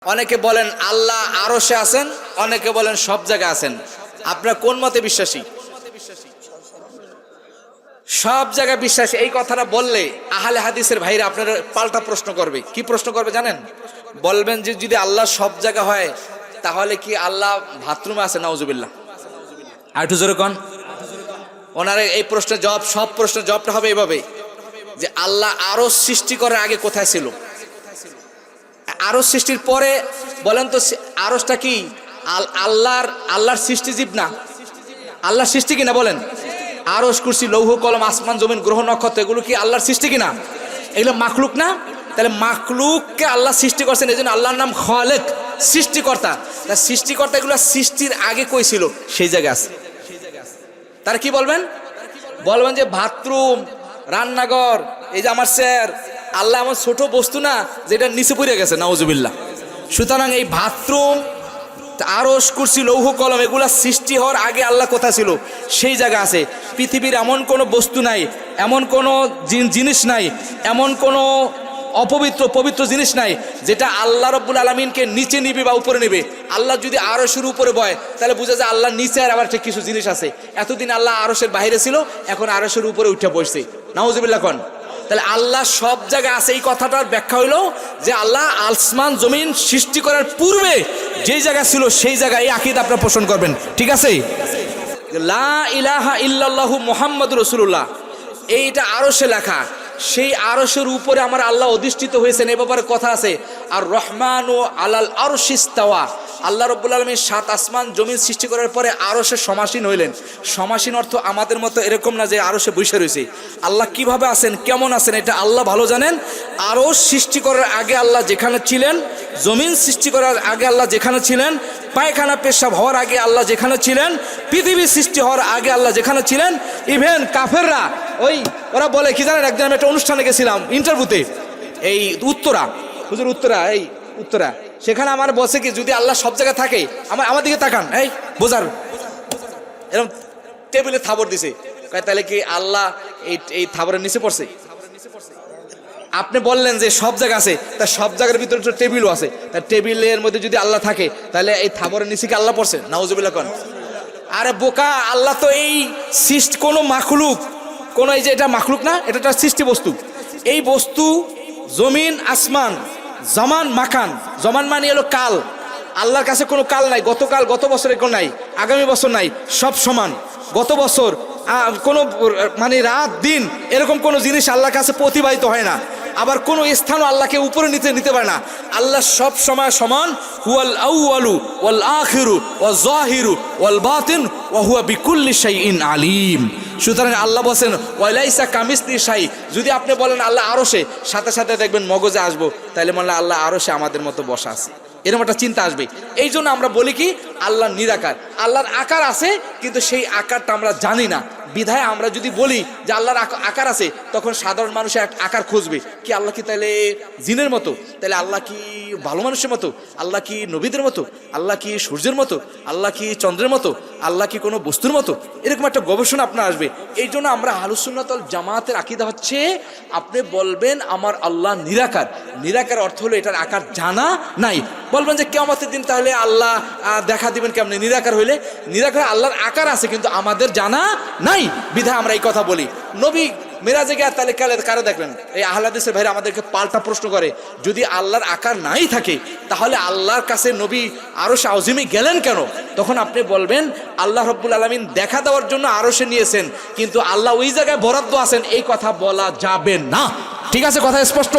অনেকে বলেন আল্লাহ আরশে আছেন, অনেকে বলেন সব জায়গায় আছেন। আপনারা কোন মতে বিশ্বাসী? সব জায়গায় বিশ্বাসী। এই কথাটা বললে আহলে হাদিসের ভাইরা আপনারা পাল্টা প্রশ্ন করবে। কি প্রশ্ন করবে জানেন? বলবেন যে যদি আল্লাহ সব জায়গা হয় তাহলে কি আল্লাহ বাথরুমে আছে? নাউজুবিল্লাহ। আর একটু জোরে কোন। ওনারা এই প্রশ্নের জবাব, সব প্রশ্নের জবাবটা হবে এভাবে যে আল্লাহ আরশ সৃষ্টি করার আগে কোথায় ছিল? আরশ সৃষ্টির পরে বলেন তো আরশটা কি আল্লাহর সৃষ্টিজীব না? আল্লাহর সৃষ্টি কিনা বলেন? আরশ, কুরসি, লৌহ কলম, আসমান জমিন, গ্রহ নক্ষত্র এগুলো কি আল্লাহর সৃষ্টি কিনা? এগুলো মাখলুক না? তাহলে মাখলুককে আল্লাহ সৃষ্টি করছেন, এই জন্য আল্লাহর নাম খালেক, সৃষ্টিকর্তা। তা সৃষ্টিকর্তা এগুলো সৃষ্টির আগে কই ছিল? সেই জায়গায় আছে। তারা কি বলবেন? বলবেন যে বাথরুম, রান্নাঘর, এই যে আমার স্যার, আল্লাহ আমার ছোট বস্তু না যেটা নিচে পড়ে গেছে, নাউজুবিল্লাহ। সুতরাং এই বাথরুম, আরশ, কুরসি, লৌহ কলম এগুলা সৃষ্টি হওয়ার আগে আল্লাহ কোথায় ছিল? সেই জায়গা আছে। পৃথিবীর এমন কোনো বস্তু নাই, এমন কোনো জিনিস নাই, এমন কোনো পবিত্র জিনিস নাই যেটা আল্লাহ রব্বুল আলমিনকে নিচে নিবে বা উপরে নেবে। আল্লাহ যদি আরশের উপরে বয় তাহলে বোঝা যায় আল্লাহ নিচে আর আবার ঠিক কিছু জিনিস আছে। এতদিন আল্লাহ আরশের বাইরে ছিল, এখন আরশের উপরে উঠে বসছে, নাউজুবিল্লাহ কোন। তাহলে আল্লাহ সব জায়গায় আছে, এই কথাটার ব্যাখ্যা হইল যে আল্লাহ আসমান জমিন সৃষ্টি করার পূর্বে যেই জায়গা ছিল সেই জায়গায় এই আকীদা আপনারা পোষণ করবেন, ঠিক আছে? লা ইলাহা ইল্লাল্লাহু মুহাম্মাদুর রাসূলুল্লাহ, এইটা আরশে লেখা। সেই আরশের উপরে আমার আল্লাহ অধিষ্ঠিত হয়েছেন, এ ব্যাপারে কথা আছে। আর রহমানু আলাল আরশি ইস্তাওয়া, আল্লাহ রাব্বুল আলামিন সাত আসমান জমিন সৃষ্টি করার পরে আরশে সমাসীন হইলেন। সমাসীন অর্থ আমাদের মতো এরকম না যে আরশে বসে রয়েছে। আল্লাহ কিভাবে আছেন, কেমন আছেন, এটা আল্লাহ ভালো জানেন। আরশ সৃষ্টি করার আগে আল্লাহ যেখানে ছিলেন, জমিন সৃষ্টি করার আগে আল্লাহ যেখানে ছিলেন, পায়খানা পেশাব হওয়ার আগে আল্লাহ যেখানে ছিলেন, পৃথিবী সৃষ্টি হওয়ার আগে আল্লাহ যেখানে ছিলেন। ইভেন কাফেররা ওরা বলে কি জানেন, একদিন আমি একটা অনুষ্ঠানে গেছিলাম ইন্টারভিউতে, এই উত্তরা, এই উত্তরা, সেখানে আমার বসে কি যদি আল্লাহ সব জায়গায় থাকে, আমার দিকে তাকান, এই বোঝার এরকম টেবিলে থাবর দিছে, তাহলে কি আল্লাহ এই থাবরের নিচে পড়ছে? আপনি বললেন যে সব জায়গা আছে, তা সব জায়গার ভিতরে তো টেবিলও আছে, তা টেবিলের মধ্যে যদি আল্লাহ থাকে তাহলে এই থাবরের নিচে কি আল্লাহ পড়ছে? নাউজুবিল্লাহ কোন। আরে বোকা, আল্লাহ তো এই সৃষ্টি কোন মাখলুক, কোন এই যে এটা মাখলুক না, এটা একটা সৃষ্টি বস্তু। এই বস্তু জমিন আসমান, জমান মাখান, জমান মানে হলো কাল। আল্লাহর কাছে কোনো কাল নাই, গতকাল গত বছরের কোনো নাই, আগামী বছর নাই, সব সমান। গত বছর কোনো মানে রাত দিন এরকম কোনো জিনিস আল্লাহর কাছে প্রতিবাহিত হয় না। আবার কোনো স্থানও আল্লাহকে উপরে নিতে পারে না। আল্লাহ সব সময় সমান। হুয়াল আউয়ালু ওয়াল আখিরু ওয়াল যাহিরু ওয়াল বাতিন ওয়া হুয়া বিকুল্লি শাইইন আলিম। সুতরাং আল্লাহ বলেন ওয়ালাইসা কামিসলি শাই। যদি আপনি বলেন আল্লাহ আরশে, সাথে সাথে দেখবেন মগজে আসবো, তাহলে মানে আল্লাহ আরশে আমাদের মতো বসা আছে, এরকম একটা চিন্তা আসবে। এই জন্য আমরা বলি কি আল্লাহ নিরাকার। আল্লাহর আকার আছে কিন্তু সেই আকারটা আমরা জানি না, বিধায় আমরা যদি বলি যে আল্লাহর আকার আছে, তখন সাধারণ মানুষের আকার খুঁজবে কি আল্লাহ কি তাহলে জিনের মতো, তাহলে আল্লাহ কি ভালো মানুষের মতো, আল্লাহ কি নবীদের মতো, আল্লাহ কি সূর্যের মতো, আল্লাহ কি চন্দ্রের মতো, আল্লাহ কি কোনো বস্তুর মতো, এরকম একটা গবেষণা আপনার আসবে। এই জন্য আমরা আহলুস সুন্নাত ওয়াল জামাতের আকীদা হচ্ছে আপনি বলবেন আমার আল্লাহ নিরাকার। নিরাকার অর্থ হলো এটার আকার জানা নাই। বলবেন যে কিয়ামতের দিন তাহলে আল্লাহ দেখা দিবেন কেমনে? নিরাকার হইলে নিরাকার আল্লাহর আকার আছে কিন্তু আমাদের জানা নাই, বিধায় আমরা এই কথা বলি। নবী মেরাজে গিয়ে তাহলে কারে দেখলেন? এই আহলে হাদিসের ভাইরা আমাদেরকে পাল্টা প্রশ্ন করে, যদি আল্লাহর আকার নাই থাকে তাহলে আল্লাহর কাছে নবী আরশে আযিমে গেলেন কেন? তখন আপনি বলবেন আল্লাহ রাব্বুল আলামিন দেখা দেওয়ার জন্য আরশে নিয়েছেন, কিন্তু আল্লাহ ওই জায়গায় বরাদ্দ আছেন, এই কথা বলা যাবে না। ঠিক আছে, কথা স্পষ্ট?